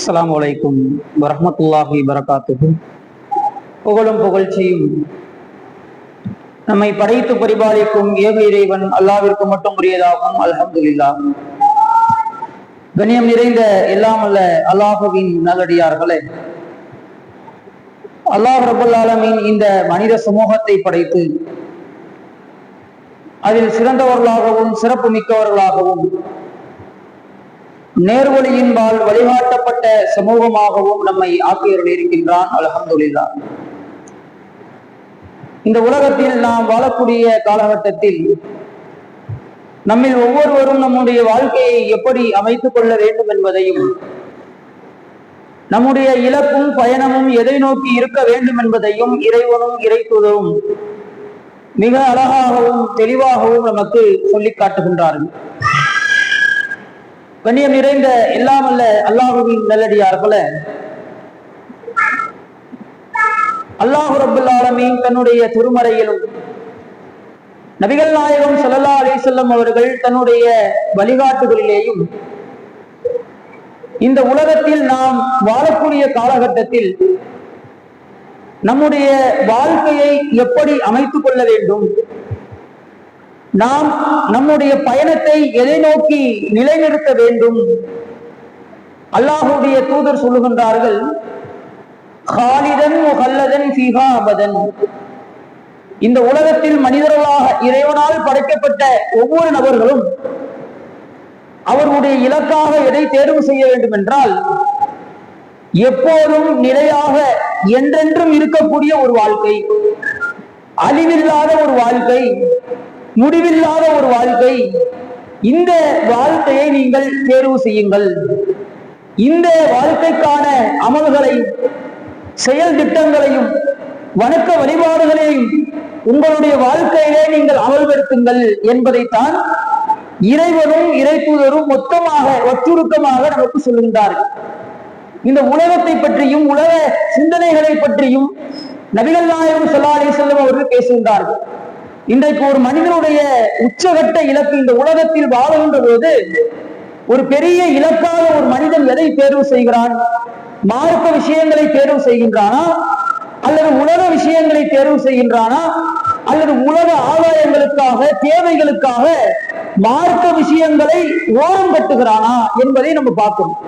அஸ்ஸலாமு அலைக்கும் வரஹ்மத்துல்லாஹி வரகாத்துஹு. புகழும் புகழ்ச்சியும் நம்மை படைத்து பரிபாலிக்கும் ஏக இறைவன் அல்லாஹ்விற்கு மட்டும் உரியதாகும். அல்ஹம்துலில்லாஹ். கண்ணியம் நிறைந்த எல்லாம் அல்ல அல்லாஹுவின் நல்லடியார்களே, அல்லாஹ் ரப்பல் ஆலமீன் இந்த மனித சமூகத்தை படைத்து அதில் சிறந்தவர்களாகவும் சிறப்பு மிக்கவர்களாகவும் நேர்வழியின்பால் வழிகாட்டப்பட்ட சமூகமாகவும் நம்மை ஆக்கியர்கள் இருக்கின்றான். அல்ஹம்துலில்லாஹ். இந்த உலகத்தில் நாம் வாழக்கூடிய காலகட்டத்தில் நம்மில் ஒவ்வொருவரும் நம்முடைய வாழ்க்கையை எப்படி அமைத்துக் கொள்ள வேண்டும் என்பதையும், நம்முடைய இலக்கும் பயணமும் எதை நோக்கி இருக்க வேண்டும் என்பதையும் இறைவனும் இறைத்துவதும் மிக அழகாகவும் தெளிவாகவும் நமக்கு சொல்லி காட்டுகின்றார்கள். கண்ணியம் நிறைந்த எல்லாம் அல்ல அல்லாஹுவின் நல்லடியார்களே, அல்லாஹு ரப்பல் ஆலமீன் தன்னுடைய திருமறையிலும் நபிகள் நாயகம் ஸல்லல்லாஹு அலைஹி வஸல்லம் அவர்கள் தன்னுடைய வழிகாட்டுகளிலேயும் இந்த உலகத்தில் நாம் வாழக்கூடிய காலகட்டத்தில் நம்முடைய வாழ்க்கையை எப்படி அமைத்துக் கொள்ள வேண்டும், நாம் நம்முடைய பயணத்தை எதை நோக்கி நிலைநிறுத்த வேண்டும், அல்லாஹுடைய தூதர் சொல்லுகின்றார்கள், காலிதன் முகல்லதன் ஃபீஹா அபதன். இந்த உலகத்தில் மனிதர்களாக இறைவனால் படைக்கப்பட்ட ஒவ்வொரு நபர்களும் அவர்களுடைய இலக்காக எதை தேர்வு செய்ய வேண்டும் என்றால், எப்போதும் நிலையாக என்றென்றும் இருக்கக்கூடிய ஒரு வாழ்க்கை, அழிவில்லாத ஒரு வாழ்க்கை, முடிவில்லாத ஒரு வாழ்க்கை. இந்த வாழ்க்கையை நீங்கள் தேர்வு செய்யுங்கள். இந்த வாழ்க்கைக்கான அமல்களை, செயல் திட்டங்களையும் வணக்க வழிபாடுகளையும் உங்களுடைய வாழ்க்கையிலே நீங்கள் அமல்படுத்துங்கள் என்பதைத்தான் இறைவனும் இறைத்தூதரும் மொத்தமாக ஒற்றுருக்கமாக நமக்கு சொல்லுகின்றார்கள். இந்த உலகத்தை பற்றியும் உலக சிந்தனைகளை பற்றியும் நபிகள் நாயகம் ஸல்லல்லாஹு அலைஹி வஸல்லம் அவர்கள் பேசுகின்றார்கள். இன்றைக்கு ஒரு மனிதனுடைய உச்சகட்ட இலக்கு இந்த உலகத்தில் வாழுகின்ற போது ஒரு பெரிய இலக்காக ஒரு மனிதன் எதை தேர்வு செய்கிறான்? மார்க்க விஷயங்களை தேர்வு செய்கின்றானா, அல்லது உலக விஷயங்களை தேர்வு செய்கின்றானா, அல்லது உலக ஆதாயங்களுக்காக தேவைகளுக்காக மார்க்க விஷயங்களை ஓரம் கட்டுகிறானா என்பதை நம்ம பார்க்கணும்.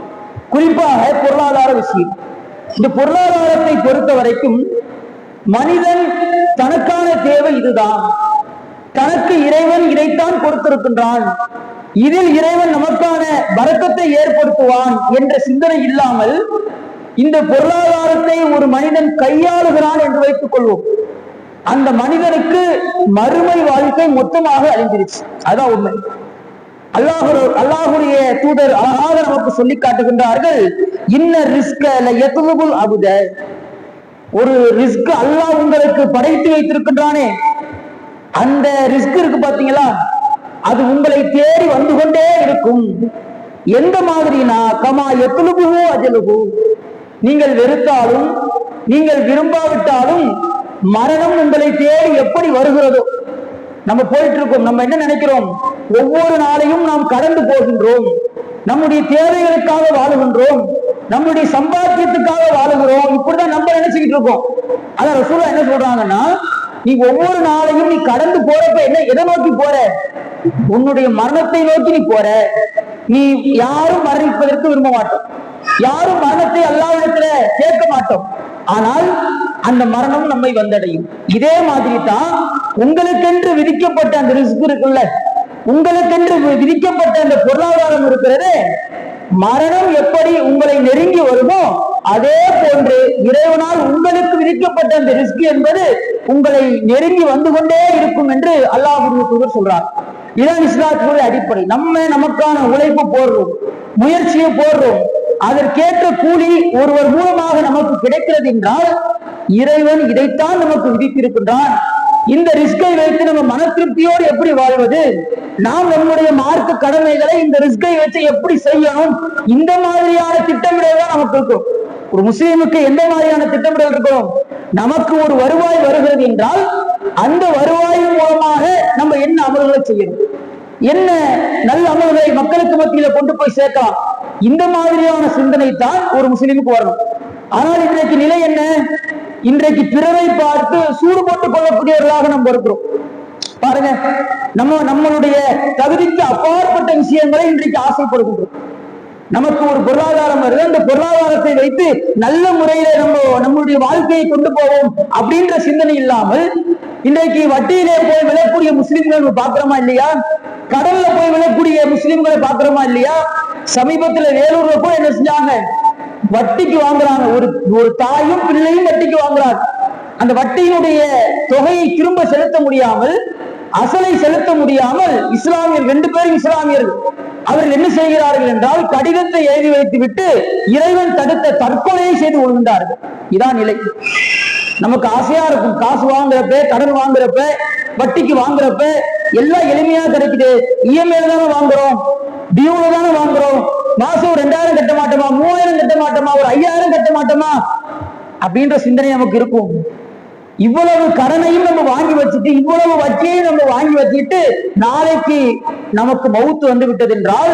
குறிப்பாக பொருளாதார விஷயம். இந்த பொருளாதாரத்தை பொறுத்த வரைக்கும் மனிதன் தனக்கான தேவை இதுதான், தனக்கு இறைவன் இதைத்தான் கொடுத்திருக்கின்றான், இதில் இறைவன் நமக்கான பரக்கத்தை ஏற்படுத்துவான் என்ற சிந்தனை இல்லாமல் இந்த பொருளாதாரத்தை ஒரு மனிதன் கையாளுகிறான் என்று வைத்துக் கொள்வோம். அந்த மனிதனுக்கு மறுமை வாழ்க்கை மொத்தமாக அழிஞ்சிருச்சு. அதான் உண்மை. அல்லாஹுடைய தூதர் அழகாக நமக்கு சொல்லி காட்டுகின்றார்கள், இன்ன ரிஸ்க யத்லுபுல் அபுத. ஒரு ரிஸ்க் அல்லாஹ் உங்களுக்கு படைத்து வைத்திருக்கின்றானே, அந்த ரிஸ்க் இருக்கு பாத்தீங்களா, அது உங்களை தேடி வந்து கொண்டே இருக்கும். எந்த மாதிரினா கமா எத்லுபு அஜலுபு. நீங்கள் வெறுத்தாலும் நீங்கள் விரும்பாவிட்டாலும் மரணம் உங்களை தேடி எப்படி வருகிறதோ. நம்ம போயிட்டு இருக்கோம், நம்ம என்ன நினைக்கிறோம், ஒவ்வொரு நாளையும் நாம் கடந்து போகின்றோம், நம்முடைய தேவைகளுக்காக வாழுகின்றோம், நம்முடைய சம்பாத்தியத்துக்காக வாழுகிறோம், இப்படிதான் நம்ம நினைச்சுக்கிட்டு இருக்கோம். அதான் ரசூலுல்லாஹ் என்ன சொல்றாங்கன்னா, நீ ஒவ்வொரு நாளையும் நீ கடந்து போறப்ப என்ன எதை நோக்கி போற? உன்னுடைய மரணத்தை நோக்கி நீ போற. நீ யாரும் மரணிப்பதற்கு விரும்ப மாட்டோம், யாரும் மரணத்தை அல்லாஹ்விடத்துல கேட்க மாட்டோம். ஆனால் அந்த மரணம் நம்மை வந்தடையும். இதே மாதிரி தான் உங்களுக்கென்று விதிக்கப்பட்ட அந்த ரிஸ்க் இருக்குல்ல, உங்களுக்கென்று விதிக்கப்பட்ட அந்த பொருளாதாரம் இருக்கிறது, மரணம் எப்படி உங்களை நெருங்கி வருமோ அதே போன்று இறைவனால் உங்களுக்கு விதிக்கப்பட்ட அந்த ரிஸ்க் என்பது உங்களை நெருங்கி வந்து கொண்டே இருக்கும் என்று அல்லாஹ்வுடைய தூதர் சொல்றார். இதான் இஸ்லாத்தினுடைய அடிப்படை. நமக்கான உழைப்பு போடுறோம், முயற்சியை போடுறோம், அதற்கேற்ற கூலி ஒருவர் மூலமாக நமக்கு கிடைக்கிறது என்றால் இறைவன் இதைத்தான் நமக்கு விதித்திருக்கின்றான். இந்த ரிஸ்கை வைத்து நம்ம மன திருப்தியோடு எப்படி வாழ்வது, நாம் நம்முடைய மார்க்க கடமைகளை இந்த ரிஸ்கை வச்சு எப்படி செய்யணும், இந்த மாதிரியான திட்டமிடல் தான் நமக்கு இருக்கும். ஒரு முஸ்லீமுக்கு எந்த மாதிரியான திட்டமிடல் இருக்கும்? நமக்கு ஒரு வருவாய் வருகிறது என்றால் அந்த வருவாயின் மூலமாக நம்ம என்ன அமல்களை செய்யணும், என்ன நல்ல அமல்களை மக்களுக்கு மத்தியில கொண்டு போய் சேர்க்கலாம், இந்த மாதிரியான சிந்தனை தான் ஒரு முஸ்லிமுக்கு வரணும். ஆனால் இன்றைக்கு நிலை என்ன? இன்றைக்கு பிறரை பார்த்து சூடு போட்டுக் கொள்ளக்கூடியவர்களாக நம்ம இருக்கிறோம். பாருங்க, நம்மளுடைய தகுதிக்கு அப்பாற்பட்ட விஷயங்களை இன்றைக்கு ஆசைப்படுகின்றோம். நமக்கு ஒரு பொருளாதாரம் வருது, அந்த பொருளாதாரத்தை வைத்து நல்ல முறையில நம்மளுடைய வாழ்க்கையை கொண்டு போவோம் அப்படின்ற சிந்தனை இல்லாமல் இன்றைக்கு வட்டியிலே போய் விழக்கூடிய முஸ்லிம்கள் பாக்குறோமா இல்லையா? கடல்ல போய் விழக்கூடிய முஸ்லிம்களை பாக்குறோமா இல்லையா? சமீபத்துல வேலூர்ல போய் என்ன செஞ்சாங்க? வட்டிக்கு வாங்குறாங்க. ஒரு தாயும் பிள்ளையும் வட்டிக்கு வாங்குறாங்க. அந்த வட்டியினுடைய தொகையை திரும்ப செலுத்த முடியாமல், அசலை செலுத்த முடியாமல் இஸ்லாமியர் 2 பேரும் இஸ்லாமியர்கள் அவர்கள் என்ன செய்கிறார்கள் என்றால், கடிதத்தை எழுதி வைத்து விட்டு இறைவன் தடுத்த தற்கொலையை செய்து கொள்கின்றார்கள். இதான் நிலை. நமக்கு ஆசையா இருக்கும், காசு வாங்குறப்ப, கடன் வாங்குறப்ப, வட்டிக்கு வாங்குறப்ப எல்லாம் எளிமையா கிடைக்குது. இஎம்ஐல தானே வாங்குறோம், டியூல தானே வாங்குறோம், மாசம் 2000 கட்ட மாட்டோமா, 3000 கட்ட மாட்டோமா, ஒரு 5000 கட்ட மாட்டோமா அப்படின்ற சிந்தனை நமக்கு இருக்கும். இவ்வளவு கடனையும் நம்ம வாங்கி வச்சுட்டு, இவ்வளவு வட்டியையும் நம்ம வாங்கி வச்சுட்டு, நாளைக்கு நமக்கு மவுத்து வந்து விட்டது என்றால்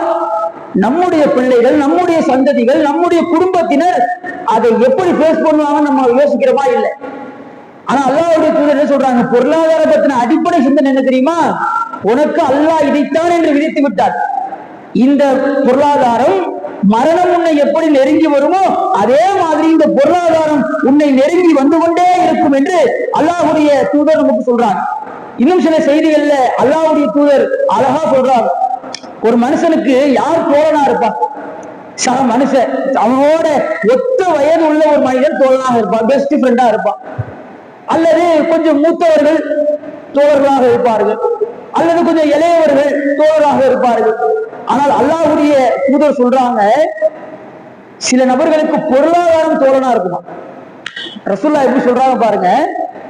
நம்முடைய பிள்ளைகள், நம்முடைய சந்ததிகள், நம்முடைய குடும்பத்தினர் அதை எப்படி பேஸ் பண்ணுவாங்க நம்ம யோசிக்கிறோமா? இல்லை. ஆனா அல்லாஹ்வுடைய தூதர் என்ன சொல்றாங்க? பொருளாதார பத்தின அடிப்படை சிந்தனை என்ன தெரியுமா? உனக்கு அல்லாஹ் இதைத்தான் என்று விதித்து விட்டார். இந்த பொருளாதாரம் மரணம் உன்னை எப்படி நெருங்கி வருமோ அதே மாதிரி இந்த பொருளாதாரம் உன்னை நெருங்கி வந்து கொண்டே இருக்கும் என்று அல்லாஹ்வுடைய தூதர் நமக்கு சொல்றாங்க. இன்னும் சில செய்திகள்ல அல்லாஹ்வுடைய தூதர் அழகா சொல்றாங்க, ஒரு மனுஷனுக்கு யார் தோழனா இருப்பான்? சக மனுஷன், அவனோட ஒத்த வயது உள்ள ஒரு மனிதன் தோழனாக இருப்பான், பெஸ்ட் ஃப்ரெண்டா இருப்பான். அல்லது கொஞ்சம் மூத்தவர்கள் தோழர்களாக இருப்பார்கள், அல்லது கொஞ்சம் இளையவர்கள் தோழராக இருப்பார்கள். ஆனால் அல்லாஹ்வுடைய தூதர் சொல்றாங்க, சில நபர்களுக்கு பொருளாதாரம் தோழனா இருக்குமா. ரசூலுல்லாஹ் எப்படி சொல்றாங்க பாருங்க,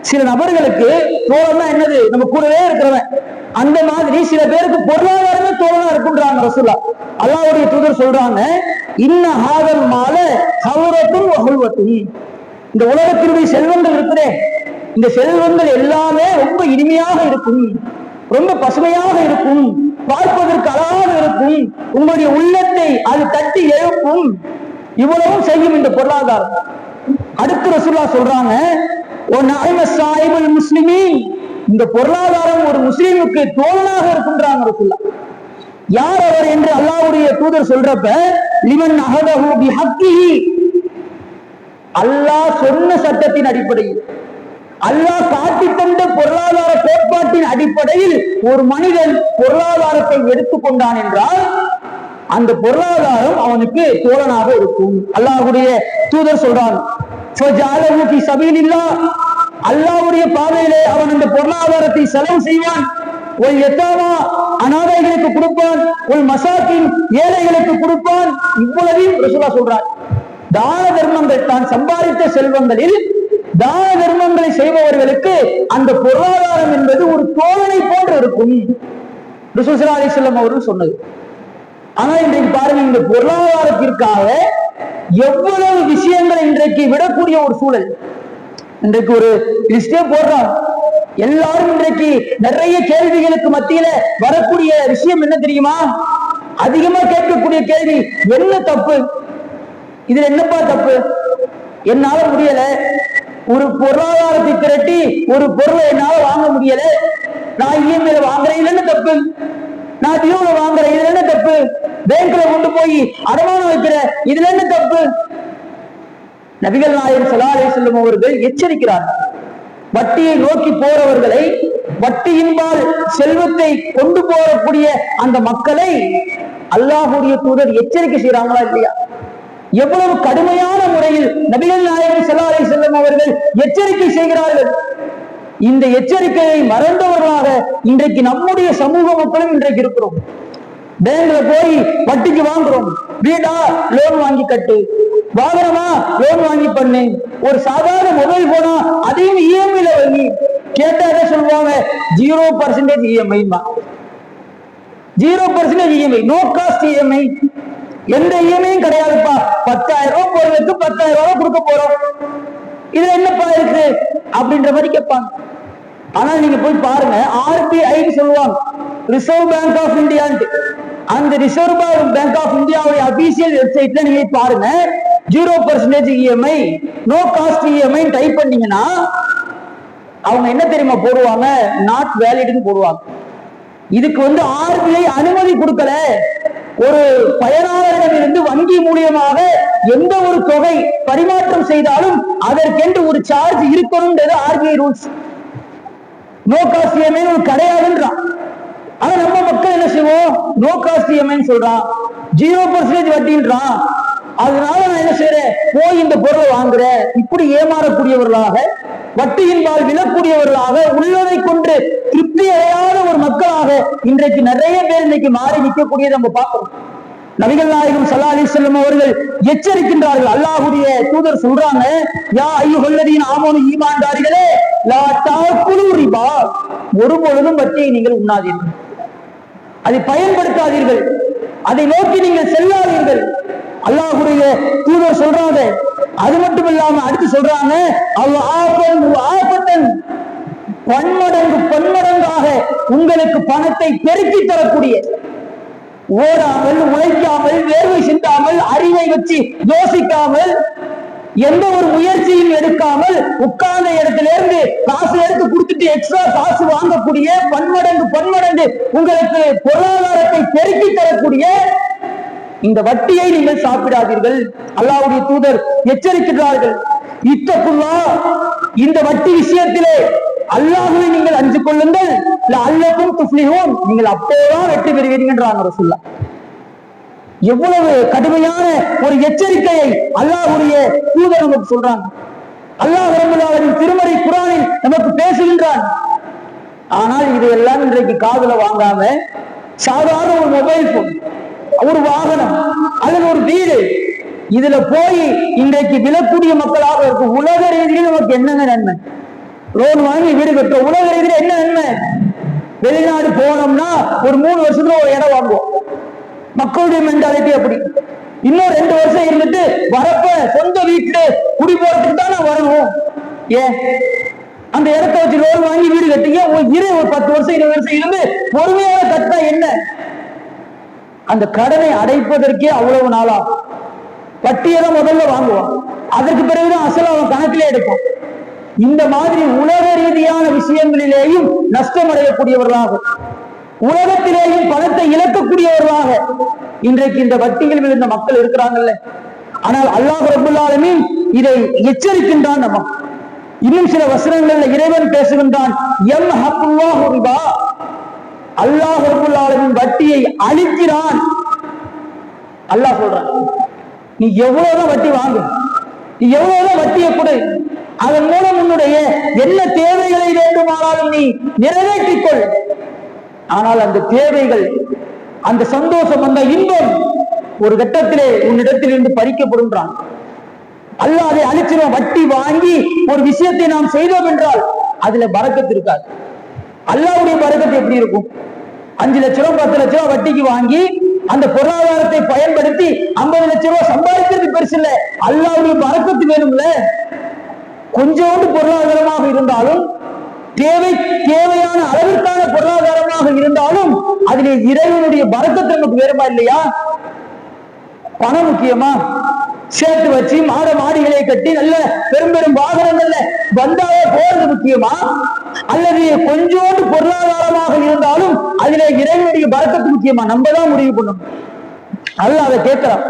சில நபர்களுக்கு தோழனா என்னது? நம்ம கூடவே இருக்கிறவன். அந்த மாதிரி சில பேருக்கு பொருளாதாரமே தோழனா இருக்குன்றாங்க ரசூலுல்லாஹ். அல்லாஹ்வுடைய தூதர் சொல்றாங்க, இன்ன ஹாதல் மால ஹவ்ரத்துன் வ ஹுல்வத்துன். இந்த உலகத்தினுடைய செல்வங்கள் இருக்குதே, இந்த செல்வங்கள் எல்லாமே ரொம்ப இனிமையாக இருக்கும், ரொம்ப பசுமையாக இருக்கும், பார்ப்பதற்கு அழகாக இருக்கும், உங்களுடைய உள்ளத்தை அது தட்டி எழுப்பும், இவ்வளவும் செய்யும் இந்த பொருளாதாரம். அடுத்து ரசூலுல்லாஹ் சொல்றாங்க, முஸ்லிமின், இந்த பொருளாதாரம் ஒரு முஸ்லிமுக்கு தோழனாக இருக்குன்றாங்க ரசூலுல்லாஹ். யார் அவர் என்று அல்லாஹ்வுடைய தூதர் சொல்றப்ப, லிமன் அஹதஹு பிஹக்கிஹி, அல்லாஹ் சொன்ன சட்டத்தின் அடிப்படையில், அல்லாஹ் காட்டித்தந்த பொருளாதார கோட்பாட்டின் அடிப்படையில் ஒரு மனிதன் பொருளாதாரத்தை எடுத்துக்கொண்டான் என்றால் அந்த பொருளாதாரம் அவனுக்கு தோழனாக இருக்கும். அல்லாஹ்வுடைய தூதர் சொல்றான், அல்லாஹ்வுடைய பாதையிலே அவன் அந்த பொருளாதாரத்தை செலவு செய்வான். ஒரு எத்தாமா அனாதைகளுக்கு கொடுப்பான், ஒரு மசாக்கின் ஏழைகளுக்கு கொடுப்பான். இவ்வளவையும் ரசூலுல்லாஹ் சொல்றார். தான தர்மங்கள், தான் சம்பாதித்த செல்வங்களில் தான தர்மங்களை செய்பவர்களுக்கு அந்த பொருளாதாரம் என்பது ஒரு தோழனை போன்று இருக்கும் ரசூல் ஸல்லல்லாஹு அலைஹி வஸல்லம் அவர்கள் சொன்னது. ஆனா இன்றைக்கு பாருங்க, இந்த பொருளாதாரத்திற்காக எவ்வளவு விஷயங்களை இன்றைக்கு விடக்கூடிய ஒரு சூழல். இன்றைக்கு ஒரு லிஸ்டே போடுறாங்க. எல்லாரும் இன்றைக்கு நிறைய கேள்விகளுக்கு மத்தியில வரக்கூடிய விஷயம் என்ன தெரியுமா? அதிகமா கேட்கக்கூடிய கேள்வி, என்ன தப்பு இதுல? என்னப்பா தப்பு? என்னால முடியல, ஒரு பொருளாதாரத்தை திரட்டி ஒரு பொருளை என்னால வாங்க முடியல, நான் இஎம்ஐல வாங்குறேன், இதுல என்ன தப்பு? நான் டியூல வாங்குறேன், இதுல என்ன தப்பு? பேங்க்ல கொண்டு போய் அடமானம் வைக்கிற, இதுல என்ன தப்பு? நபிகள் நாயகம் ஸல்லல்லாஹு அலைஹி வஸல்லம் அவர்கள் எச்சரிக்கிறார். வட்டியை நோக்கி போறவர்களை, வட்டியின்பால் செல்வத்தை கொண்டு போகக்கூடிய அந்த மக்களை அல்லாஹ்வுடைய தூதர் எச்சரிக்கை செய்யறாங்களா இல்லையா? எவ்வளவு கடுமையான முறையில் நபிகள் நாயகம் ஸல்லல்லாஹு அலைஹி வஸல்லம் அவர்கள் எச்சரிக்கை செய்கிறார்கள். இந்த எச்சரிக்கையை மறந்தவர்களாக இன்றைக்கு நம்முடைய சமூக மக்களும் இன்றைக்கு இருக்கிறோம். பேங்க்ல போய் வட்டிக்கு வாங்குறோம். வீடா லோன் வாங்கி கட்டு, வாகனமா லோன் வாங்கி பண்ணு, ஒரு சாதாரண மொபைல் போனா அதையும் இஎம்ஐல வாங்கி கேட்டா சொல்லுவாங்க 0% EMI, 0% EMI, no cost EMI, எந்த இஎம்ஐயும் கிடையாதுப்பா, 10,000 ரூபாய் போறதுக்கு 10,000 ரூபாய் கொடுக்க போறோம், இதுல என்னப்பா இருக்கு அப்படின்ற மாதிரி கேட்பாங்க. ஆனா நீங்க போய் பாருங்க, ஆர்பிஐ சொல்லுவாங்க, ரிசர்வ் பேங்க் ஆஃப் இந்தியா, அந்த ரிசர்வ் பேங்க் ஆஃப் இந்தியாவுடைய அபிஷியல் வெப்சைட்ல நீங்க பாருங்க, 0% EMI, no cost EMI type பண்ணீங்கன்னா அவங்க என்ன தெரியுமா போடுவாங்க? நாட் வேலிட்னு போடுவாங்க. இதுக்கு ஆர்பிஐ அனுமதி கொடுக்கல. ஒரு பயனாளரிடமிருந்து வங்கி மூலியமாக எந்த ஒரு தொகை பரிமாற்றம் செய்தாலும் அதற்கென்று ஒரு சார்ஜ் இருக்கணும்ன்றது RBI rules. No cost EMI கிடையாதுன்றான். ஆனா நம்ம மக்கள் என்ன செய்வோம்? நோ காஸ்ட் இஎம்ஐ சொல்றான், 0% வட்டின்றான். அதனால நான் என்ன செய்யறேன்? போய் இந்த பொருளை வாங்குறேன். இப்படி ஏமாறக்கூடியவர்களாக, வட்டியின்பால் விழக்கூடியவர்களாக, உள்ளதை கொண்டு திருப்தி அடையாத ஒரு மக்களாக இன்றைக்கு நிறைய பேர் இன்னைக்கு மாறி நிற்கக்கூடியதை நம்ம பார்க்கிறோம். நபிகள் நாயகம் ஸல்லல்லாஹு அலைஹி வஸல்லம் அவர்கள் எச்சரிக்கின்றார்கள். அல்லாஹ்வுடைய தூதர் சொல்றாங்க, யா அய்யுஹல்லதீன ஆமனு, ஈமான்தாரிகளே, லா தஅக்குலு ரிபா, ஒரு பொழுதும் வட்டியை நீங்கள் உண்ணாதீர்கள், அதை பயன்படுத்தாதீர்கள், அதை நோக்கி நீங்கள் செல்லாதீர்கள். அல்லாஹ்வுடைய தூதர் சொல்றாங்க. அது மட்டும் இல்லாம அடுத்து சொல்றாங்க, பன்மடங்காக உங்களுக்கு பணத்தை பெருக்கி தரக்கூடிய, ஓடாமல், உழைக்காமல், வேர்வை சிந்தாமல், அறிவை வச்சு யோசிக்காமல், எந்த ஒரு முயற்சியும் எடுக்காமல் உட்கார்ந்த இடத்துல இருந்து காசு எடுத்து கொடுத்துட்டு எக்ஸ்ட்ரா காசு வாங்கக்கூடிய, பன்மடங்கு உங்களுக்கு பொருளாதாரத்தை பெருக்கி தரக்கூடிய இந்த வட்டியை நீங்கள் சாப்பிடாதீர்கள். அல்லாஹ்வுடைய தூதர் எச்சரிக்கிறார்கள். இத்தகுல்லாஹ், இந்த வட்டி விஷயத்திலே அல்லாஹ்வை நீங்கள் அஞ்சு கொள்ளுங்கள், லஅல்லகும் துஃப்லிஹூன், நீங்கள் அப்போதான் வெற்றி பெறுவீர்கள்ன்றாங்க ரசூலுல்லாஹ். எவ்வளவு கடுமையான ஒரு எச்சரிக்கையை அல்லாஹ்வுடைய தூதர் நமக்கு சொல்றாங்க. அல்லாஹ் ரப்பல் ஆலமீன் திருமறை குர்ஆனில் நமக்கு பேசுகின்றான். ஆனால் இதையெல்லாம் இன்றைக்கு காதுல வாங்காம சாதாரண ஒரு மொபைல் போன், ஒரு வாகனம் அல்லது ஒரு வீடு, இதுல போய் இன்றைக்கு விழக்கூடிய மக்களாக இருக்கும். உலக ரீதியில் நமக்கு என்னங்க நன்மை? லோன் வாங்கி வீடு கட்டுறோம். உலக ரீதியில என்ன நன்மை? வெளிநாடு போனோம்னா ஒரு 3 வருஷத்துல ஒரு இடம் வாங்குவோம். மக்களுடைய மென்டாலிட்டி அப்படி. இன்னும் 2 வருஷம் இருந்துட்டு வரப்ப சொந்த வீட்டுல குடி போறதுக்கு தான் நான் வரணும். ஏன் அந்த இடத்த வச்சு லோன் வாங்கி வீடு கட்டிங்க, ஒரு 10 வருஷம் 20 வருஷம் இருந்து பொறுமையாக கட்டினா என்ன? அந்த கடனை அடைப்பதற்கே அவ்வளவு நாளா வட்டியெல்லாம் முதல்ல வாங்குவான், அதற்கு பிறகுதான் அசல் அவன் கணக்கிலே எடுப்பான். இந்த மாதிரி உலக ரீதியான விஷயங்களிலேயும் நஷ்டம் அடையக்கூடியவர்களாக, உலகத்திலேயும் பணத்தை இழக்கக்கூடியவர்களாக இன்றைக்கு இந்த வட்டியில் விழுந்த மக்கள் இருக்கிறாங்கல்ல. ஆனால் அல்லாஹ் ரப்பல் ஆலமீன் இதை எச்சரிக்கின்றான். நம்ம இன்னும் சில வசனங்கள்ல இறைவன் பேசுகின்றான், யம்ஹகுல்லாஹு ரிபா, அல்லாஹ் ரப்பல் ஆலமீன் வட்டியை அழிக்கிறான். அல்லாஹ் சொல்றான், நீ எவ்வளவுதான் வட்டி வாங்கு, நீ எவ்வளவுதான் வட்டியை கொடு, அதன் மூலம் உன்னுடைய என்ன தேவைகளை வேண்டுமானாலும் நீ நிறைவேற்றிக் கொள். ஆனால் அந்த தேவைகள், அந்த சந்தோஷம், அந்த இன்பம் ஒரு கட்டத்திலே உன்னிடத்தில் இருந்து பறிக்கப்படுன்றான். அல்லாஹ் அதை அழிச்சிடும். வட்டி வாங்கி ஒரு விஷயத்தை நாம் செய்தோம் என்றால் அதுல பரக்கத்து இருக்காது. அல்லாஹ்வுடைய பரக்கத்து எப்படி இருக்கும்? 5 லட்சம் ரூபாய் 10 லட்சம் ரூபாய் வட்டிக்கு வாங்கி அந்த பொருளாதாரத்தை பயன்படுத்தி 50 லட்சம் ரூபாய் சம்பாதிக்கிறது பெருசு இல்ல. அல்லாஹ்வுடைய பரக்கத்து வேணும்ல. கொஞ்சோண்டு பொருளாதாரமாக இருந்தாலும், தேவையான அளவிற்கான பொருளாதாரமாக இருந்தாலும் அதிலே இறைவனுடைய பரக்கத்து நமக்கு வேறுமா இல்லையா? பணம் முக்கியமா? சேர்த்து வச்சு மாடிகளை கட்டி நல்ல பெரும் வாகனங்கள்ல வந்தாவே போறது முக்கியமா? அல்லது கொஞ்சோண்டு பொருளாதாரமாக இருந்தாலும் அதிலே இறைவனுடைய பரக்கத்து முக்கியமா? நம்ம தான் முடிவு பண்ணணும். அல்லாஹ் அதை கேட்கிறான்.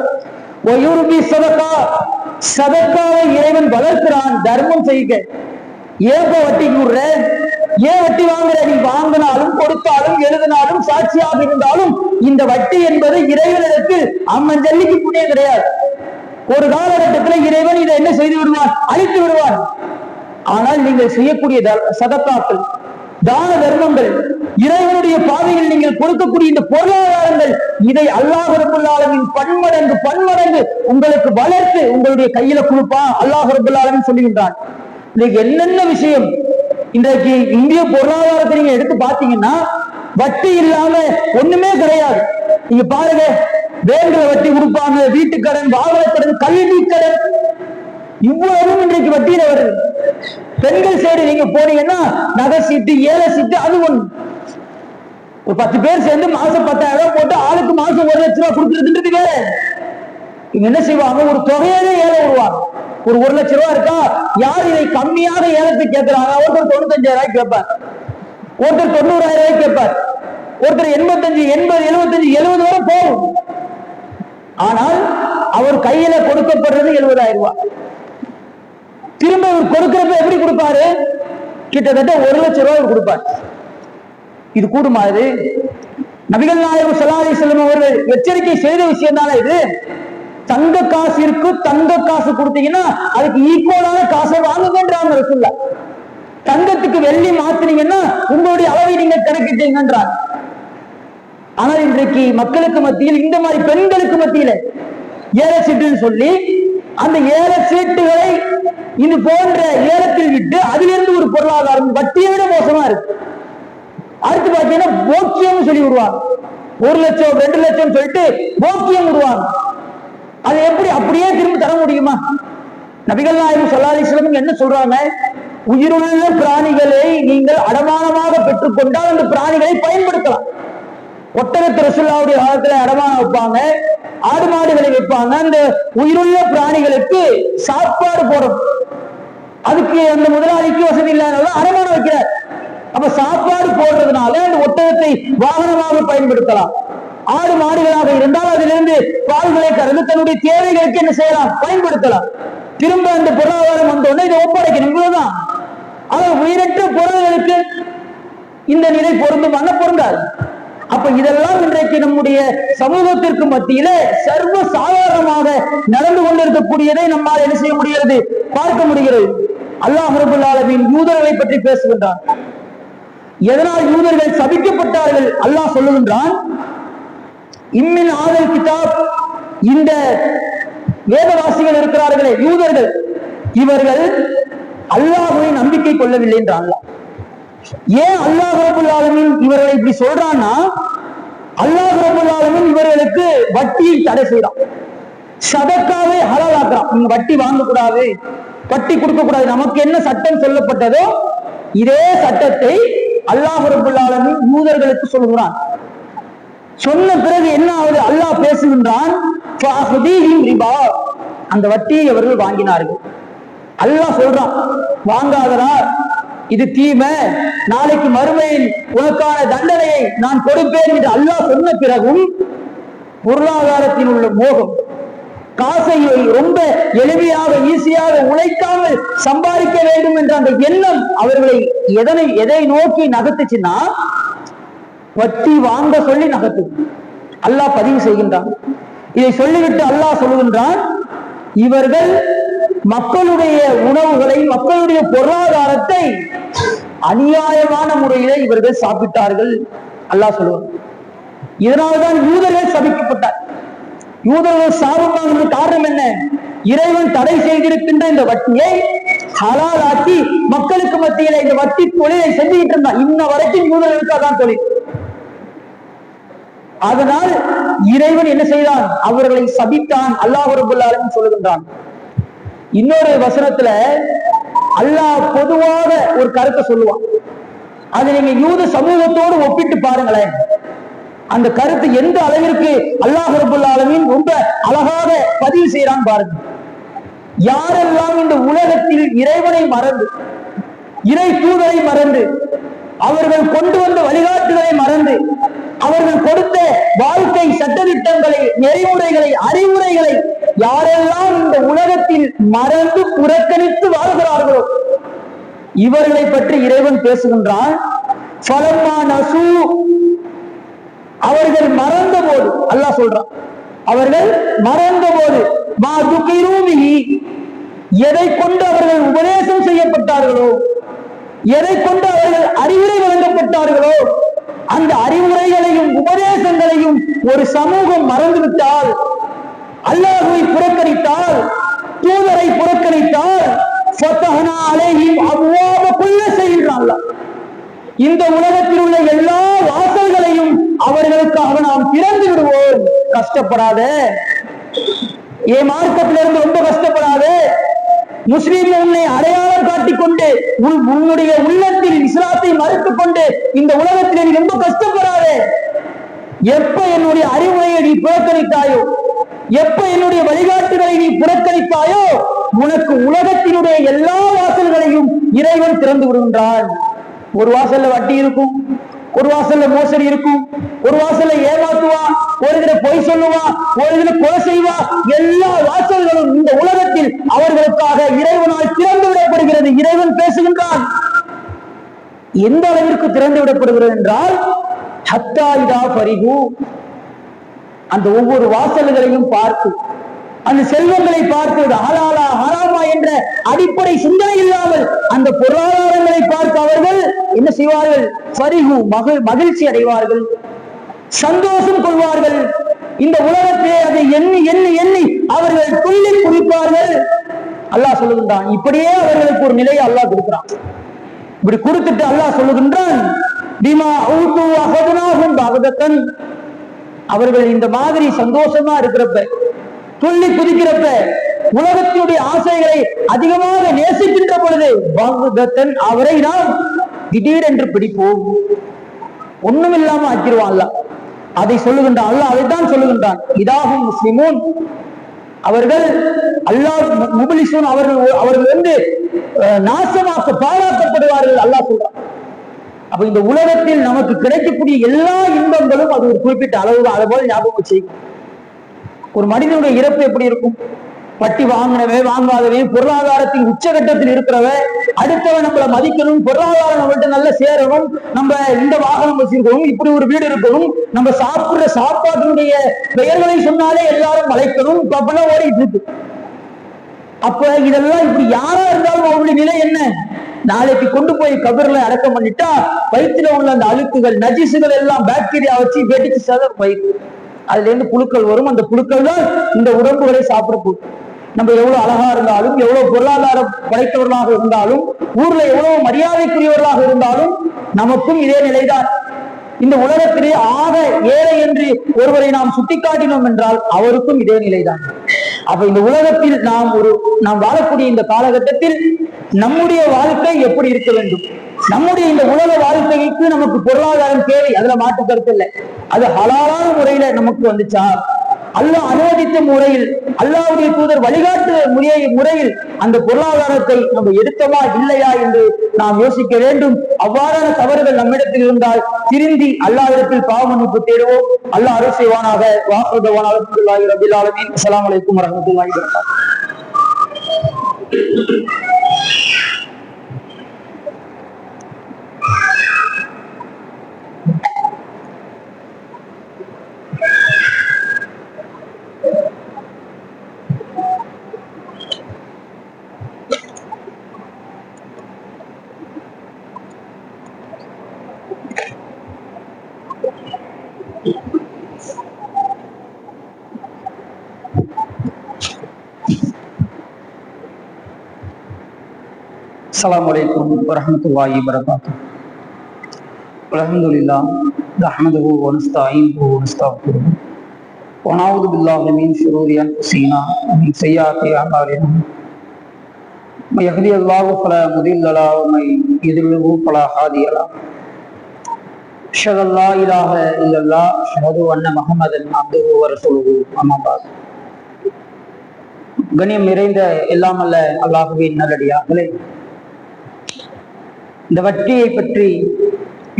சதக்காவை இறைவன் வளர்க்கிறான். தர்மம் செய்க. ஏன் வட்டி கூடுற? ஏன் வட்டி வாங்குற? நீ வாங்கினாலும் கொடுத்தாலும் எழுதினாலும் சாட்சியாக இருந்தாலும் இந்த வட்டி என்பது இறைவனுக்கு அம்மன் ஜல்லிக்கு புண்ணியம் கிடையாது. ஒரு காலகட்டத்தில் இறைவன் இதை என்ன செய்து விடுவான்? அழித்து விடுவான். ஆனால் நீங்கள் செய்யக்கூடிய சதக்காக்கள், தான தர்மங்கள், இறைவனுடைய பாதையில் நீங்கள் கொடுக்கக்கூடிய இந்த பொருளாதாரங்கள், இதை அல்லாஹ் ரப்பல் ஆலமீன் பன்மடங்கு உங்களுக்கு வளர்த்து உங்களுடைய கையில கொடுப்பான். அல்லாஹ் ரப்பல் ஆலமீன் சொல்லுகின்றான். இன்னைக்கு என்னென்ன விஷயம் இன்றைக்கு இந்திய பொருளாதாரத்தை நீங்க எடுத்து பாத்தீங்கன்னா வட்டி இல்லாம ஒண்ணுமே கிடையாது. நீங்க பாருங்க, பேங்க்ல வட்டி கொடுப்பாங்க, வீட்டு கடன், வாகன கடன், கல்வி கடன், இவ்வளவும் இன்றைக்கு வட்டியில வருது. பெண்கள் சைடு நீங்க போனீங்கன்னா நகை சீட்டு, ஏழை சீட்டு, அது ஒண்ணு. ஒரு 10 பேர் சேர்ந்து மாசம் 10,000 போட்டு ஆளுக்கு மாசம் 1,00,000 கொடுத்துருக்குன்றது வேற. இவங்க என்ன செய்வாங்க, ஒரு தொகையாவே ஏழை வருவாங்க. ஒரு 1,00,000 இருக்கா, யார் இதை கம்மியாக ஏலத்தை கேட்கிறாங்க? ஒருத்தர் 95,000 கேட்பார், ஒருத்தர் 90,000 கேட்பார், ஒருத்தர் 85, 80, 75, 70 வரை போகும். ஆனால் அவர் கையில கொடுக்கப்படுறது 70,000 ரூபாய். திரும்ப இவர் கொடுக்கிறப்ப எப்படி கொடுப்பாரு? கிட்டத்தட்ட 1,00,000 ரூபாய் கொடுப்பார். இது கூடுமா? இது நபிகள் நாயகம் ஸல்லல்லாஹு அலைஹி வஸல்லம் அவர்கள் எச்சரிக்கை செய்த விஷயம் தானே இது. தங்க காசிற்கு தங்க காசு கொடுத்தீங்கன்னா அதுக்கு ஈக்குவலான காசை வாங்குங்கன்றாங்க ரசூலுல்லாஹ். தங்கத்துக்கு வெள்ளி மாத்தினீங்கன்னா உங்களுடைய அளவை நீங்க கணக்கிட்டீங்கன்றார். ஆனால் இன்றைக்கு மக்களுக்கு மத்தியில் இந்த மாதிரி பெண்களுக்கு மத்தியில ஏல சீட்டுன்னு சொல்லி அந்த ஏல சீட்டுகளை இது போன்ற ஏலத்தில் விட்டு அதிலிருந்து ஒரு பொருளாதாரம் வட்டியை விட மோசமா இருக்கு. அடுத்து பாத்தீங்கன்னா போக்கியம் சொல்லி விடுவாங்க. 1,00,000 2,00,000 சொல்லிட்டு போக்கியம் விடுவாங்க. அது எப்படி அப்படியே திரும்ப தர முடியுமா? நபிகள் நாயகம் ஸல்லல்லாஹு அலைஹி வஸல்லம் என்ன சொல்றாங்க? உயிருள்ள பிராணிகளை நீங்கள் அடமானமாக பெற்றுக்கொண்டால் அந்த பிராணிகளை பயன்படுத்தலாம். ஒட்டகத்தை ரசூலுல்லாஹ்வுடைய காலத்துல அடமானம் வைப்பாங்க, ஆடு மாடுகளை வைப்பாங்க. அந்த உயிருள்ள பிராணிகளுக்கு சாப்பாடு போடும். அதுக்கு அந்த முதலாளிக்கு வசதி இல்லாதனால அடமானம் வைக்கிறார். அப்ப சாப்பாடு போடுறதுனால அந்த ஒட்டகத்தை வாகனமாக பயன்படுத்தலாம். ஆடு மாடுகளாக இருந்தால் அதிலிருந்து பால்களை கறந்து தன்னுடைய தேவைகளுக்கு என்ன செய்யலாம், பயன்படுத்தலாம். திரும்ப அந்த பொருளாதாரம் வந்தோடனே இதை ஒப்படைக்கணும், இவ்வளவுதான். ஆனால் உயிரற்ற பொருள்களுக்கு இந்த நிலை பொருந்துமான பொருந்தாது. அப்ப இதெல்லாம் இன்றைக்கு நம்முடைய சமூகத்திற்கு மத்தியில சர்வ சாதாரணமாக நடந்து கொண்டிருக்கக்கூடியதை நம்மால் என்ன செய்ய முடிகிறது, பார்க்க முடிகிறது. அல்லாஹ் ரப்பல் ஆலமீன் யூதர்களை பற்றி பேசுகின்றான். எதனால் யூதர்கள் சபிக்கப்பட்டார்கள் அல்லாஹ் சொல்லுகின்றான். இம்மின் ஆதல் கிதாப், இந்த வேதவாசிகள் இருக்கிறார்களே யூதர்கள், இவர்கள் அல்லாஹ்வை நம்பிக்கை கொள்ளவில்லை என்றாங்க. ஏன் அல்லாஹ் ரப்பல் ஆலமீன் இவர்களை இப்படி சொல்றான்னா, அல்லாஹ் ரப்பல் ஆலமீன் இவர்களுக்கு வட்டியை தடை செய்யறான், சதக்காவை ஹலால் ஆக்குறான். நீங்க வட்டி வாங்கக்கூடாது, வட்டி கொடுக்க கூடாது. நமக்கு என்ன சட்டம் சொல்லப்பட்டதோ இதே சட்டத்தை அல்லாஹ் ரப்பல் ஆலமீன் யூதர்களுக்கு சொல்கிறான். சொன்ன பிறகு என்ன ஆகுது? அல்லாஹ் பேசுகின்றான், அந்த வட்டியை அவர்கள் வாங்கினார்கள். அல்லாஹ் சொல்றான், வாங்காதரா, இது தீமை, நாளைக்கு மறுமையில் உனக்கான தண்டனையை நான் கொடுப்பேன் என்று அல்லாஹ் சொன்ன பிறகும் பொருளாதாரத்தில் உள்ள மோகம், காசை ரொம்ப எளிமையாக ஈஸியாக உழைக்காமல் சம்பாதிக்க வேண்டும் என்ற அந்த எண்ணம் அவர்களை எதை நோக்கி நகர்த்துச்சுன்னா வட்டி வாங்க சொல்லி நகர்த்து. அல்லாஹ் பதிவு செய்கின்றான். இதை சொல்லிவிட்டு அல்லாஹ் சொல்லுகின்றான், இவர்கள் மக்களுடைய உணவுகளை, மக்களுடைய பொருளாதாரத்தை அநியாயமான முறையில இவர்கள் சாப்பிட்டார்கள் அல்லாஹ் சொல்லுவார். இதனால்தான் யூதர்கள் சபிக்கப்பட்டார். யூதர்கள் சாபம் வாங்கின காரணம் என்ன? இறைவன் தடை செய்திருக்கின்ற இந்த வட்டியை ஹலாலாக்கி மக்களுக்கு மத்தியில இந்த வட்டி தொழிலை செஞ்சுக்கிட்டு இருந்தான். இன்ன வரைக்கும் யூதர்களுக்கு அதான் தொழில். அதனால் இறைவன் என்ன செய்தான்? அவர்களை சபித்தான். அல்லாஹ் ரப்பல் ஆலமீன் சொல்லுகின்றான். இன்னொரு வசனத்துல அல்லாஹ் பொதுவாக ஒரு கருத்தை சொல்லுவான். அதை நீங்க யூத சமூகத்தோடு ஒப்பிட்டு பாருங்களேன். அந்த கருத்து எந்த அளவிற்கு அல்லாஹ் ரப்பல் ஆலமீன் ரொம்ப அழகாக பதிவு செய்யறான் பாருங்க. யாரெல்லாம் இந்த உலகத்தில் இறைவனை மறந்து, இறை தூதரை மறந்து, அவர்கள் கொண்டு வந்த வழிகாட்டுகளை மறந்து, அவர்கள் கொடுத்த வாழ்க்கை சட்டதிட்டங்களை, நெறிமுறைகளை, அறிவுரைகளை யாரெல்லாம் இந்த உலகத்தில் மறந்து புறக்கணித்து வாழ்கிறார்களோ இவர்களை பற்றி இறைவன் பேசுகின்றான். அவர்கள் மறந்த போது, அல்லாஹ் சொல்றான், அவர்கள் மறந்த போது எதை கொண்டு அவர்கள் உபதேசம் செய்யப்பட்டார்களோ, எதை கொண்டு அவர்கள் அறிவுரை வழங்கப்பட்டார்களோ அந்த அறிவுரைகளையும் உபதேசங்களையும் ஒரு சமூகம் மறந்துவிட்டால், அல்லாஹ்வை புறக்கணித்தால், தூதரை புறக்கணித்தால், இந்த உலகத்தில் உள்ள எல்லா வாசல்களையும் அவர்களுக்காக நாம் திறந்து விடுவோம். கஷ்டப்படாத, மார்க்கத்திலிருந்து ரொம்ப கஷ்டப்படாத, முஸ்லீம் உன்னை அடையாளம் காட்டிக் கொண்டு உன்னுடைய உள்ளத்தில் இஸ்லாத்தை மறுத்துக் கொண்டு இந்த உலகத்தில் நீ ரொம்ப கஷ்டப்படாதே. எப்ப என்னுடைய அறிவுரையை நீ புறக்கணித்தாயோ, எப்ப என்னுடைய வழிகாட்டுகளை நீ புறக்கணித்தாயோ, உனக்கு உலகத்தினுடைய எல்லா வாசல்களையும் இறைவன் திறந்து விடுகின்றான். ஒரு வாசல்ல வட்டி இருக்கும், ஒரு வாசல்ல மோசடி இருக்கும், ஒரு வாசல்ல ஏமாத்துவா, ஒரு இதுல பொய் சொல்லுவா, ஒரு இதுல கொலை செய்வா. எல்லா வாசல்களும் இந்த உலகத்தில் அவர்களுக்காக இறைவனால் திறந்து விடப்படுகிறது. இறைவன் பேசுகின்றான். எந்த அளவிற்கு திறந்து விடப்படுகிறது என்றால், ஹத்தா இதா ஃபரிகு, அந்த ஒவ்வொரு வாசல்களையும் பார்த்து, அந்த செல்வங்களை பார்த்து ஹலாலா ஹராமா என்ற அடிப்படை சிந்தனை இல்லாமல் அந்த பொருளாதாரங்களை பார்த்து அவர்கள் என்ன செய்வார்கள்? ஃபரிகு, மகிழ்ச்சி அடைவார்கள், சந்தோஷம் கொள்வார்கள். இந்த உலகத்தை அதை எண்ணி எண்ணி எண்ணி அவர்கள் துள்ளி குதிப்பார்கள். அல்லாஹ் சொல்லுகின்றான், இப்படியே அவர்களுக்கு ஒரு நிலையை அல்லாஹ் கொடுக்கிறான். இப்படி கொடுத்துட்டு அல்லாஹ் சொல்லுகின்றான், பிமா ஊது அஹதுனாஹும் பகதத்தன், அவர்கள் இந்த மாதிரி சந்தோஷமா இருக்கிறப்ப, துள்ளி குதிக்கிறப்ப, உலகத்தினுடைய ஆசைகளை அதிகமாக நேசிக்கின்ற பொழுது பகதத்தன் அவரை நாம் திடீரென்று பிடிப்போம், ஒண்ணும் இல்லாம ஆக்கிடுவான் அல்லாஹ். அதை சொல்லுகின்றான் அல்லாஹ், அதைத்தான் சொல்லுகின்றான். இதாகும் முஸ்லிமூன், அவர்கள் அல்லாஹ் முபலிசூன், அவர்கள் வந்து நாசமாக்க பாராட்டப்படுவார்கள் அல்லாஹ் சொல்றான். அப்ப இந்த உலகத்தில் நமக்கு கிடைக்கக்கூடிய எல்லா இன்பங்களும் அது ஒரு குறிப்பிட்ட அளவுதான். அதை போல ஞாபகம் செய்யும். ஒரு மனிதனுடைய இறப்பு எப்படி இருக்கும்? வட்டி வாங்கினவன் வாங்காதவன், பொருளாதாரத்தின் உச்சகட்டத்தில் இருக்கிறவன், அடுத்தவன் நம்மளை மதிக்கணும், பொருளாதாரம் நம்மள்ட்ட நல்லா சேரணும், நம்ம இந்த வாகனம் வச்சிருக்கணும், இப்படி ஒரு வீடு இருக்கணும், நம்ம சாப்பிடுற சாப்பாட்டினுடைய பெயர்களை சொன்னாலே எல்லாரும் மலைக்கணும், அப்பெல்லாம் ஓடிட்டு இருக்கு. அப்ப இதெல்லாம் இப்படி யாரா இருந்தாலும் அவருடைய நிலை என்ன? நாளைக்கு கொண்டு போய் கபர்ல அடக்கம் பண்ணிட்டா வயிற்றுல உள்ள அந்த அழுக்குகள், நஜிசுகள் எல்லாம் பாக்டீரியா வச்சு வெடிச்சு சதம் வயிற்று, அதுல இருந்து புழுக்கள் வரும். அந்த புழுக்கள் தான் இந்த உடம்புகளை சாப்பிட போகும். நம்ம எவ்வளவு அழகா இருந்தாலும், எவ்வளவு பொருளாதாரம் படைத்தவர்களாக இருந்தாலும், ஊர்ல எவ்வளவு மரியாதைக்குரியவர்களாக இருந்தாலும் நமக்கும் இதே நிலைதான். இந்த உலகத்திலே ஆக ஏழை என்று ஒருவரை நாம் சுட்டிக்காட்டினோம் என்றால் அவருக்கும் இதே நிலைதான். அப்ப இந்த உலகத்தில் நாம் வாழக்கூடிய இந்த காலகட்டத்தில் நம்முடைய வாழ்க்கை எப்படி இருக்க வேண்டும்? நம்முடைய இந்த உலக வாழ்க்கைக்கு நமக்கு பொருளாதாரம் தேவை, அதுல மாற்று கருத்து இல்லை. அது ஹலாலான முறையில நமக்கு வந்துச்சா, அல்லாஹ் அனுமதித்த முறையில், அல்லாஹ்வுடைய தூதர் வழிகாட்டு முறையில் அந்த பொருளாதாரத்தை நம்ம எடுத்தமா இல்லையா என்று நாம் யோசிக்க வேண்டும். அவ்வாறான தவறுகள் நம்மிடத்தில் இருந்தால் திருந்தி அல்லாஹ்விடத்தில் பாவ மன்னிப்பு தேடுவோம். அல்லாஹ் அருள் செய்வானாக. வாஹ்ருதவானா அல்ஹம்துலில்லாஹி ரப்பில் ஆலமீன். அஸ்ஸலாமு அலைக்கும் வரஹ்மத்துல்லாஹி வபரகாத்துஹு. السلام عليكم ورحمة الله وبركاته. الحمد لله نحمده ونستعينه ونستغفره ونعوذ بالله من شرور أنفسنا ومن سيئات أعمالنا. من يهده الله فلا مضل له ومن يضلل فلا هادي له. أشهد أن لا إله إلا الله أشهد أن محمدا عبده ورسوله. أما بعد. கண்ணியம் நிறைந்த எல்லாம் அல்ல அல்லாஹ்வின் நல்லடியார்களே, இந்த வட்டியை பற்றி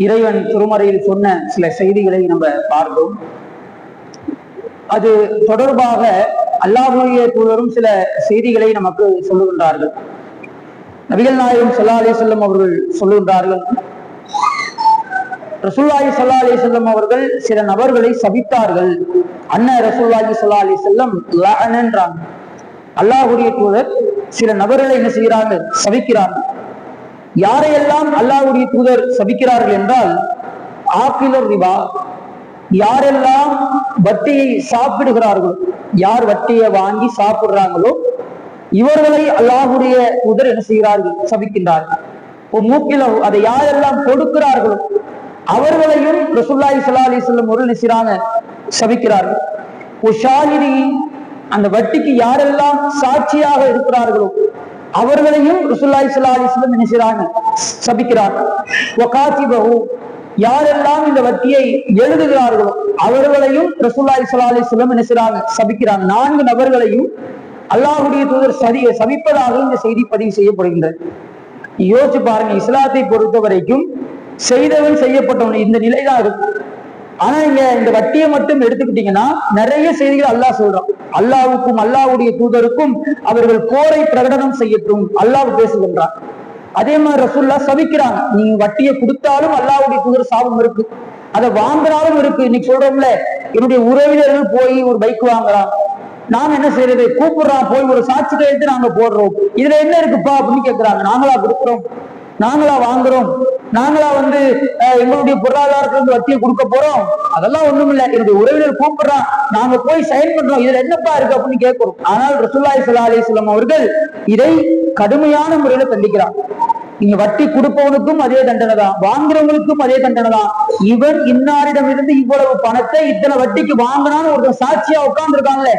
இறைவன் திருமறையில் சொன்ன சில செய்திகளை நம்ம பார்த்தோம். அது தொடர்பாக அல்லாஹ்வுடைய தூதரும் சில செய்திகளை நமக்கு சொல்லுகின்றார்கள். நபிகள் நாயகம் ஸல்லல்லாஹு அலைஹி வஸல்லம் அவர்கள் சொல்லுகின்றார்கள், ரசூலுல்லாஹி ஸல்லல்லாஹு அலைஹி வஸல்லம் அவர்கள் சில நபர்களை சபித்தார்கள். ரசூலுல்லாஹி ஸல்லல்லாஹு அலைஹி வஸல்லம் லஅனன்றாங்க. அல்லாஹ்வுடைய தூதர் சில நபர்களை என்ன செய்கிறாங்க? சபிக்கிறார்கள். யாரையெல்லாம் அல்லாஹ்வுடைய தூதர் சபிக்கிறார்கள் என்றால், ஆக்கிலர் ரிபா, யாரெல்லாம் வட்டியை சாப்பிடுகிறார்களோ, யார் வட்டியை வாங்கி சாப்பிடுறாங்களோ இவர்களை அல்லாஹ்வுடைய தூதர் என்ன செய்கிறார்கள்? சபிக்கின்றார்கள். மூக்கில அதை யாரெல்லாம் கொடுக்கிறார்களோ அவர்களையும் ரசூலுல்லாஹி ஸல்லல்லாஹு அலைஹி வஸல்லம் அவர்கள் நினைக்கிறாங்க சபிக்கிறார்கள். ஷாஹிதி, அந்த வட்டிக்கு யாரெல்லாம் சாட்சியாக இருக்கிறார்களோ, அவர்களையும் ரசூலுல்லாஹி ஸல்லல்லாஹு அலைஹி வஸல்லம் என்ன செய்றாங்க, சபிக்கிறார்கள். வகாதிபஹு, யாரெல்லாம் இந்த வட்டியை எழுதுகிறார்களோ அவர்களையும் ரசூலுல்லாஹி ஸல்லல்லாஹு அலைஹி வஸல்லம் என்ன செய்றாங்க, சபிக்கிறாங்க. 4 நபர்களையும் அல்லாஹ்வுடைய தூதர் சபிப்பதாக இந்த செய்தி பதிவு செய்யப்படுகின்றது. யோசிச்சு பாருங்க, இஸ்லாத்தை பொறுத்த வரைக்கும் செய்தவன் செய்யப்பட்டவன் இந்த நிலைதான் இருக்கு. ஆனா இங்க இந்த வட்டியை மட்டும் எடுத்துக்கிட்டீங்கன்னா நிறைய செய்திகள் அல்லாஹ் சொல்றான். அல்லாஹ்வுக்கும் அல்லாஹ்வுடைய தூதருக்கும் அவர்கள் போரை பிரகடனம் செய்யட்டும் அல்லாஹ் பேசுகின்றான். அதே மாதிரி ரசூலுல்லாஹ் சபிக்கிறாங்க. நீங்க வட்டியை கொடுத்தாலும் அல்லாஹ்வுடைய தூதர் சாபம் இருக்கு, அதை வாங்கினாலும் இருக்கு. இன்னைக்கு சொல்றோம்ல, என்னுடைய உறவினர்கள் போய் ஒரு பைக் வாங்குறான், நாங்க என்ன செய்யறது, கூப்பிடுறான், போய் ஒரு சாட்சி கையெழுத்து நாங்க போடுறோம், இதுல என்ன இருக்குப்பா அப்படின்னு கேட்கிறாங்க. நாங்களா கொடுக்குறோம், நாங்களா வாங்குறோம், நாங்களா எங்களுடைய பொருளாதாரத்துல வட்டியை கொடுக்க போறோம்? அதெல்லாம் ஒண்ணும் இல்லை. என்னுடைய உறவினர் கூப்பிடுறான், நாங்க போய் சைன் பண்றோம், இதுல என்னப்பா இருக்கு அப்படின்னு கேட்கிறோம். ஆனால் ரசூலுல்லாஹி ஸல்லல்லாஹு அலைஹி வஸல்லம் அவர்கள் இதை கடுமையான முறையில கண்டிக்கிறார். நீங்க வட்டி கொடுப்பவனுக்கும் அதே தண்டனை தான், வாங்குறவங்களுக்கும் அதே தண்டனை தான். இவன் இன்னாரிடம் இருந்து இவ்வளவு பணத்தை இத்தனை வட்டிக்கு வாங்கினான்னு ஒரு சாட்சியா உட்கார்ந்து இருக்காங்கல்ல,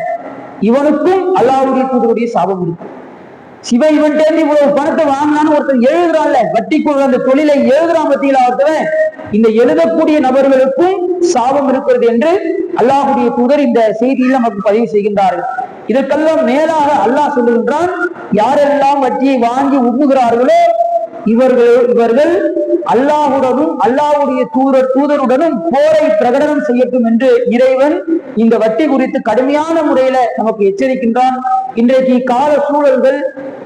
இவனுக்கும் அல்லாஹ்வுடைய தூதருடைய சாபம் இருக்கு. சிவன் இவன்கிட்ட இருந்து இவ்வளவு பணத்தை வாங்கினான்னு ஒருத்தர் எழுதுறான்ல, வட்டிக்குள்ள அந்த தொழிலை எழுதுறான் பத்தியில ஒருத்தவன், இந்த எழுதக்கூடிய நபர்களுக்கும் சாபம் இருக்கிறது என்று அல்லாஹ்வுடைய தூதர் இந்த செய்தியில் நமக்கு பதிவு செய்கின்றார்கள். இதற்கெல்லாம் மேலாக அல்லாஹ் சொல்லுகின்றான், யாரெல்லாம் வட்டியை வாங்கி உண்ணுகிறார்களோ இவர்கள் அல்லாஹுடனும் அல்லாஹ்வுடைய தூதருடனும் போரை பிரகடனம் செய்யட்டும் என்று இறைவன் இந்த வட்டி குறித்து கடுமையான முறையில நமக்கு எச்சரிக்கின்றான். இன்றைக்கு கால சூழல்கள்,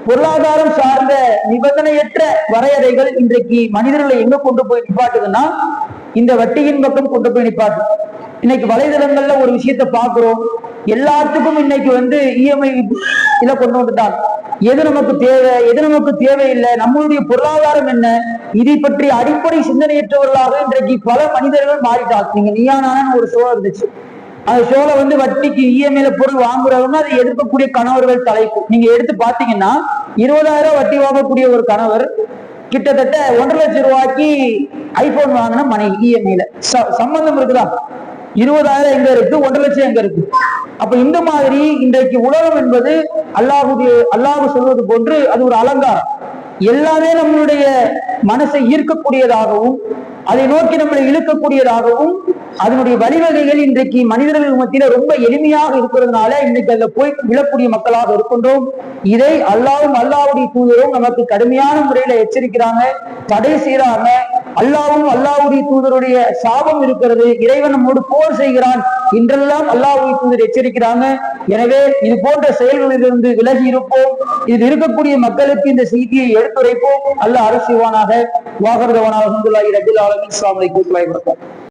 பொருளாதாரம் சார்ந்த நிபந்தனையற்ற வரையறைகள் இன்றைக்கு மனிதர்களை எங்க கொண்டு போய் நிப்பாட்டுதுன்னா இந்த வட்டியின் பக்கம் கொண்டு போய் நிப்பாட்டு. இன்னைக்கு வலைதளங்கள்ல ஒரு விஷயத்தை பார்க்கிறோம், எல்லாத்துக்கும் இன்னைக்கு இஎம்ஐ இதை கொண்டு வந்துட்டாங்க. எது நமக்கு தேவை, எது நமக்கு தேவையில்லை, நம்மளுடைய பொருளாதாரம் என்ன, இதை பற்றி அடிப்படை சிந்தனையற்றவர்களாக இன்றைக்கு பல மனிதர்கள் மாறிட்டாங்க. நீங்க நீயானான்னு ஒரு ஷோ இருந்துச்சு, அந்த ஷோல வட்டிக்கு இஎம்ஐல பொருள் வாங்குறவங்க அதை எதிர்க்கக்கூடிய கணவர்கள் தலைப்பு நீங்க எடுத்து பாத்தீங்கன்னா, 20,000 வட்டி வாங்கக்கூடிய ஒரு கணவர் கிட்டத்தட்ட 1,50,000 ரூபாய்க்கு ஐபோன் வாங்கின மனைவி இஎம்ஐல. சம்பந்தம் இருக்குதா? 20,000 எங்க இருக்கு, 1,50,000 எங்க இருக்கு? அப்ப இந்த மாதிரி இன்றைக்கு உலகம் என்பது அல்லாஹ் சொல்வது போன்று அது ஒரு அலங்காரம். எல்லாமே நம்மளுடைய மனசை ஈர்க்கக்கூடியதாகவும் அதை நோக்கி நம்மளை இழுக்கக்கூடியதாகவும் அதனுடைய வழிவகைகள் இன்றைக்கு மனிதர்கள் மத்தியில ரொம்ப எளிமையாக இருக்கிறதுனால இன்னைக்கு அதுல போய் விழக்கூடிய மக்களாக இருக்கின்றோம். இதை அல்லாஹ்வும் அல்லாஹ்வுடைய தூதரும் நமக்கு கடுமையான முறையில எச்சரிக்கிறாங்க, தடை செய்யறாங்க. அல்லாஹ்வும் அல்லாஹ்வுடைய தூதருடைய சாபம் இருக்கிறது, இறைவன் நம்மோடு போர் செய்கிறான் என்றெல்லாம் அல்லாஹ்வுடைய தூதர் எச்சரிக்கிறாங்க. எனவே இது போன்ற செயல்களிலிருந்து விலகி இருப்போம். இதில் இருக்கக்கூடிய மக்களுக்கு இந்த செய்தியை எடுத்துரைப்போம். அல்லாஹ் அருள் செய்வானாக. வாகர்தவனாக அல்ஹம்துலில்லாஹி ரப்பில் ஆலமீன். அஸ்ஸலாமு அலைக்கும் வரஹ்மத்துல்லாஹி வபரகாத்துஹு.